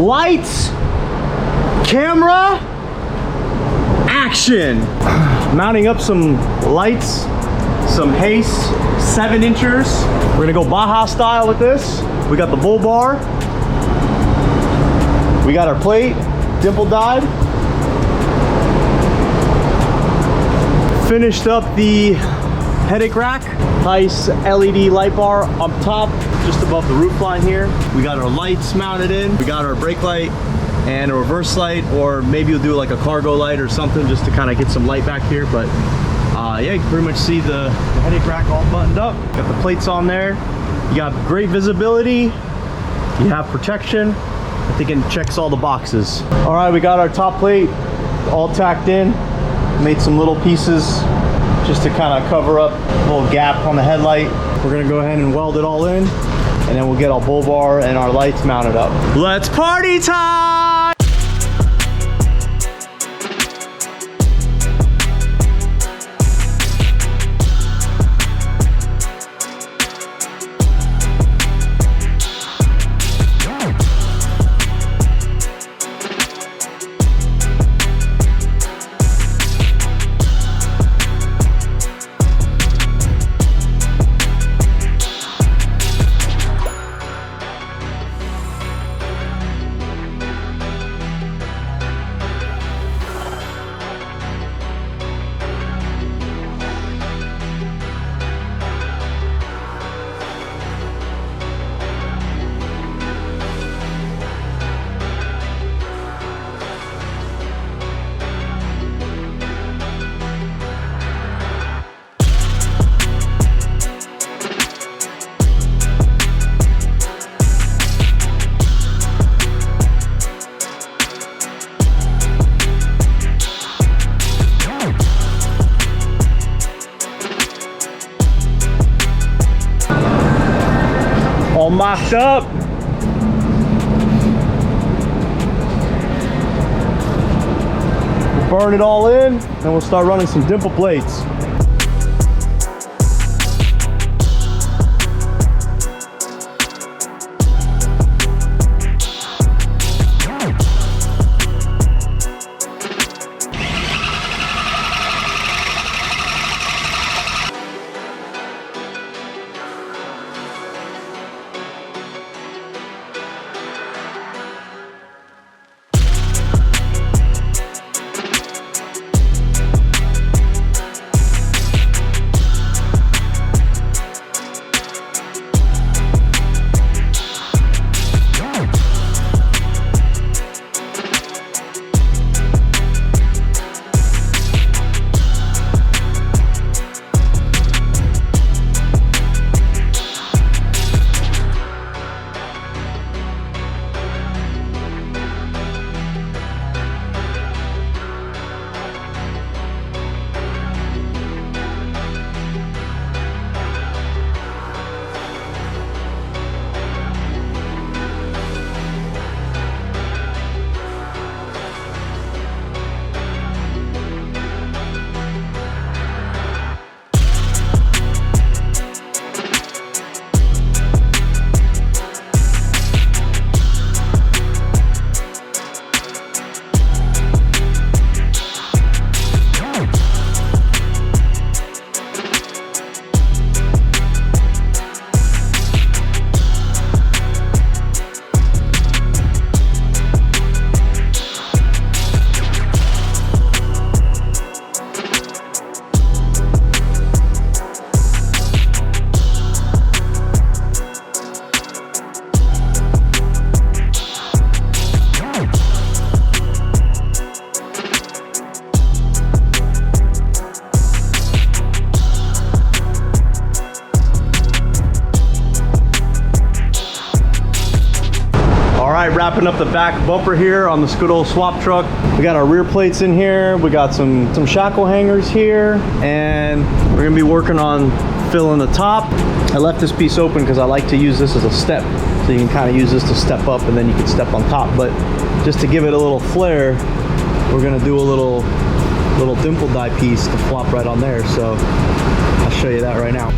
Lights, camera, action. Mounting up some lights, some Haste 7-inchers. We're gonna go Baja style with this. We got the bull bar. We got our plate, dimple dyed. Finished up the headache rack. Nice LED light bar up top, just above the roof line here. We got our lights mounted in. We got our brake light and a reverse light, or maybe you'll do like a cargo light or something just to kind of get some light back here. But yeah, you can pretty much see the headache rack all buttoned up. Got the plates on there. You got great visibility. You have protection. I think it checks all the boxes. All right, we got our top plate all tacked in. Made some little pieces just to kind of cover up a little gap on the headlight. We're gonna go ahead and weld it all in, and then we'll get our bull bar and our lights mounted up. Let's party time! All mocked up. We'll burn it all in, then we'll start running some dimple plates. Wrapping up the back bumper here on this good old swap truck. We got our rear plates in here. We got some shackle hangers here, and we're gonna be working on filling the top. I left this piece open because I like to use this as a step, so you can kind of use this to step up and then you can step on top. But just to give it a little flair, we're gonna do a little dimple die piece to flop right on there. So I'll show you that right now.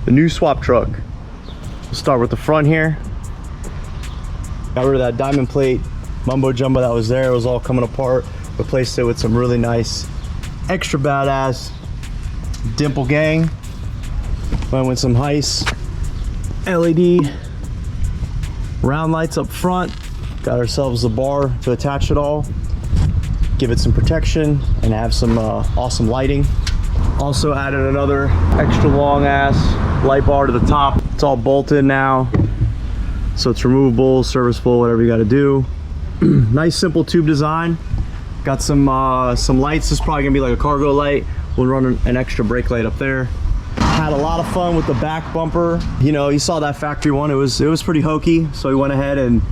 the new swap truck. We'll start with the front here. Got rid of that diamond plate mumbo jumbo that was there. It was all coming apart. Replaced it with some really nice, extra badass dimple gang. Went with some Hutch LED round lights up front. Got ourselves a bar to attach it all. Give it some protection and have some awesome lighting. Also added another extra long ass light bar to the top. It's all bolted now, so it's removable, serviceable, whatever you got to do. Nice simple tube design. Got some lights. This is probably gonna be like a cargo light. We'll run an extra brake light up there. Had a lot of fun with the back bumper. You know, you saw that factory one. It was pretty hokey, so we went ahead and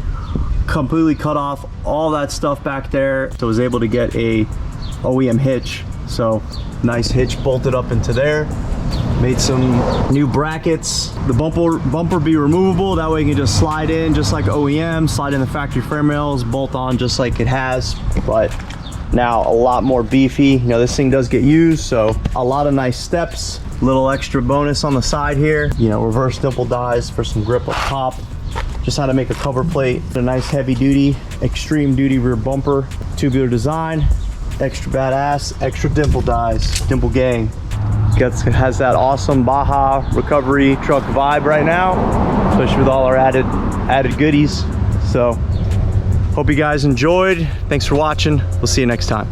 completely cut off all that stuff back there. So I was able to get a OEM hitch. So nice hitch bolted up into there. Made some new brackets. The bumper be removable. That way you can just slide in just like OEM, slide in the factory frame rails, bolt on just like it has, but now a lot more beefy. You know, this thing does get used, so a lot of nice steps. Little extra bonus on the side here. You know, reverse dimple dies for some grip up top. Just how to make a cover plate. A nice heavy duty, extreme duty rear bumper. Tubular design, extra badass, extra dimple dies, dimple gang. Has that awesome Baja recovery truck vibe right now, especially with all our added goodies. So hope you guys enjoyed. Thanks for watching. We'll see you next time.